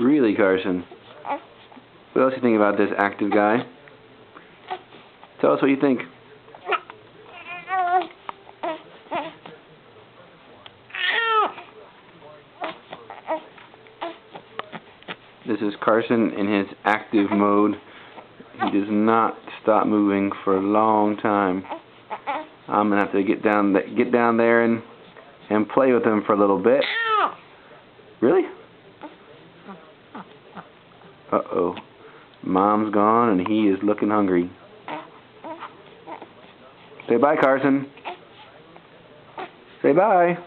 Really, Carson? What else do you think about this active guy? Tell us what you think. This is Carson in his active mode. He does not stop moving for a long time. I'm gonna have to get down there and play with him for a little bit. Really? Uh-oh. Mom's gone and he is looking hungry. Say bye, Carson. Say bye.